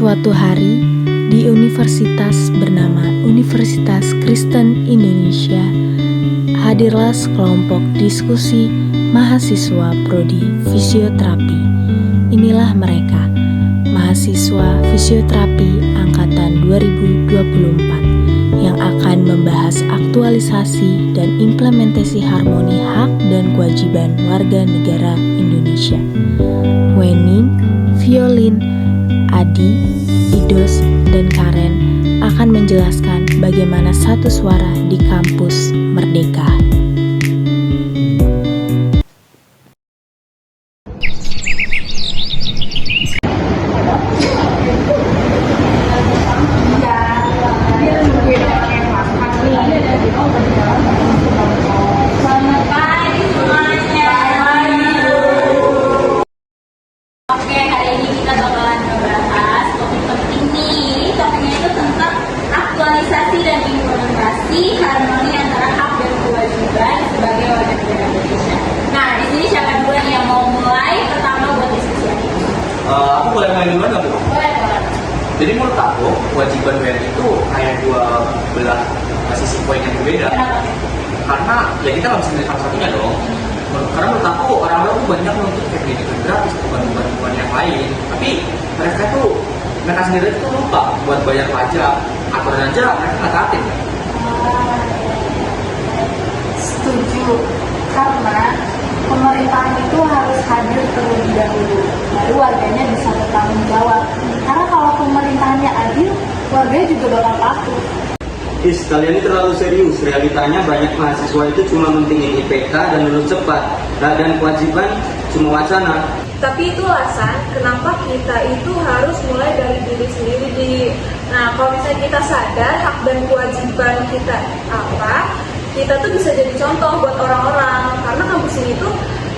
Suatu hari, di universitas bernama Universitas Kristen Indonesia, hadirlah sekelompok diskusi mahasiswa prodi fisioterapi. Inilah mereka, mahasiswa fisioterapi angkatan 2024 yang akan membahas aktualisasi dan implementasi harmoni hak dan kewajiban warga negara Indonesia. Wening, Violin, Adi, Idos, dan Karen akan menjelaskan bagaimana satu suara di kampus Merdeka. Aktualisasi dan implementasi harmoni antara hak dan kewajiban sebagai warga negara Indonesia. Nah, di sini siapa dulu yang mau mulai pertama buat diskusi? Aku boleh mulai duluan nggak, Bu? Boleh. Jadi menurut aku, kewajiban WNI itu kayak dua belah sisi poin yang berbeda. Kenapa? Karena ya kita nggak bisa milih salah satunya dong. Karena menurut aku orang-orang tuh banyak untuk kayak pendidikan gratis, bukan yang lain. Tapi mereka sendiri itu lupa buat bayar pajak. Aturan aja mereka nggak taatin. Setuju, karena pemerintahan itu harus hadir terlebih dahulu, baru warganya bisa bertanggung jawab. Karena kalau pemerintahannya adil, warganya juga bakal patuh. Kalian ini terlalu serius. Realitanya banyak mahasiswa itu cuma mentingin IPK dan lulus cepat, dan kewajiban cuma wacana. Tapi itu alasan kenapa kita itu harus mulai dari diri sendiri. Nah, kalau misalnya kita sadar hak dan kewajiban kita apa, kita tuh bisa jadi contoh buat orang-orang. Karena kampus ini tuh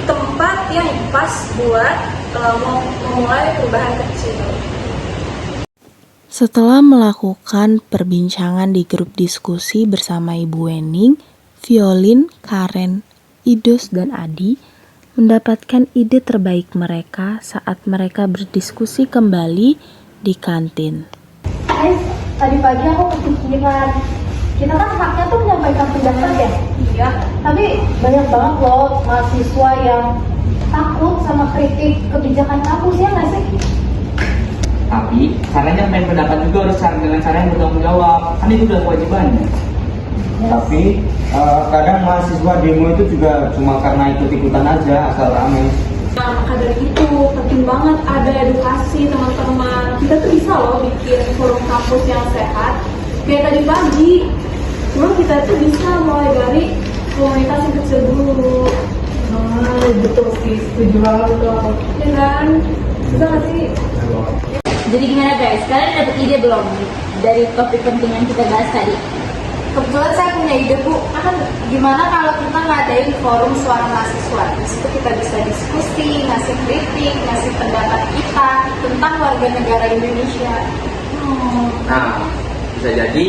tempat yang pas buat memulai perubahan kecil. Setelah melakukan perbincangan di grup diskusi bersama Ibu Wening, Violin, Karen, Idos, dan Adi, mendapatkan ide terbaik mereka saat mereka berdiskusi kembali di kantin. Guys, tadi pagi aku kepikiran, kita kan haknya tuh menyampaikan pendapat ya? Iya. Tapi banyak banget loh mahasiswa yang takut sama kritik kebijakan kampus, ya nggak sih? Tapi caranya main pendapat juga harus dengan cara yang bertanggung jawab. Kan itu udah kewajibannya. Tapi kadang mahasiswa demo itu juga cuma karena ikut-ikutan aja, asal rame. Nah, maka dari itu penting banget ada edukasi teman-teman. Kita tuh bisa loh bikin forum kampus yang sehat. Kayak tadi pagi, cuma kita tuh bisa mulai dari komunitas yang kecil dulu. Betul sih, setuju banget loh. Ya kan? Bisa nggak sih? Jadi gimana guys, kalian dapat ide belum dari topik penting yang kita bahas tadi? Kebetulan saya punya ide, Bu. Gimana kalau kita ngadain forum suara mahasiswa? Di situ kita bisa diskusi, ngasih kritik, ngasih pendapat kita tentang warga negara Indonesia. Nah, bisa jadi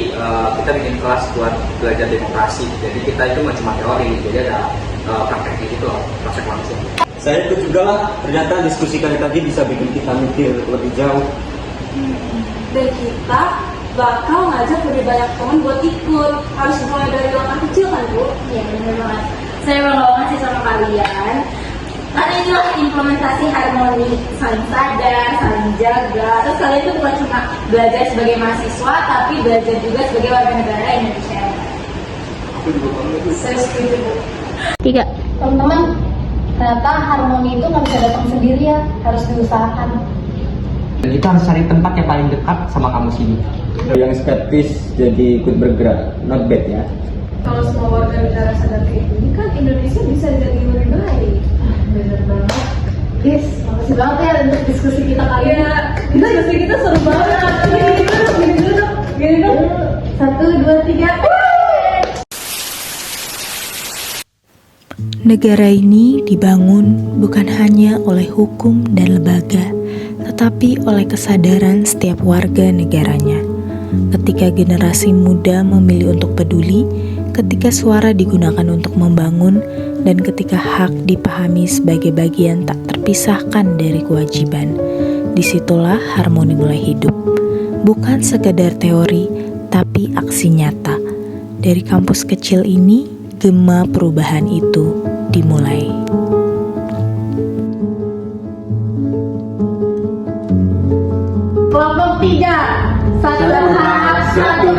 kita bikin kelas buat belajar demokrasi. Jadi kita itu nggak cuma teori, jadi ada prakteknya gitu loh, praktek langsung. Saya ikut juga lah, ternyata diskusi kali tadi bisa bikin kita mikir lebih jauh. Dan kita bakal ngajak lebih banyak teman buat ikut. Harus mulai dari langkah kecil kan, Bu? Iya, benar banget. Saya bakal ngasih sama kalian. Karena inilah implementasi harmoni, saling sadar, saling jaga. Terus kalian itu bukan cuma belajar sebagai mahasiswa, tapi belajar juga sebagai warga negara Indonesia. Saya setuju, Bu. 3. Teman-teman, ternyata harmoni itu nggak bisa datang sendiri ya, harus diusahakan. Dan kita harus cari tempat yang paling dekat sama kampus ini. Yang skeptis jadi ikut bergerak, not bad ya. Kalau semua warga negara sadar kayak gini kan Indonesia bisa jadi lebih baik. Bener banget. Yes, makasih banget ya untuk diskusi kita kali ini. Diskusi kita seru banget. Gini dong. 1, 2, 3. Negara ini dibangun bukan hanya oleh hukum dan lembaga, tetapi oleh kesadaran setiap warga negaranya. Ketika generasi muda memilih untuk peduli, ketika suara digunakan untuk membangun, dan ketika hak dipahami sebagai bagian tak terpisahkan dari kewajiban, Disitulah harmoni mulai hidup. Bukan sekedar teori, tapi aksi nyata. Dari kampus kecil ini, gema perubahan itu dimulai. Kelompok 3, satu hak, satu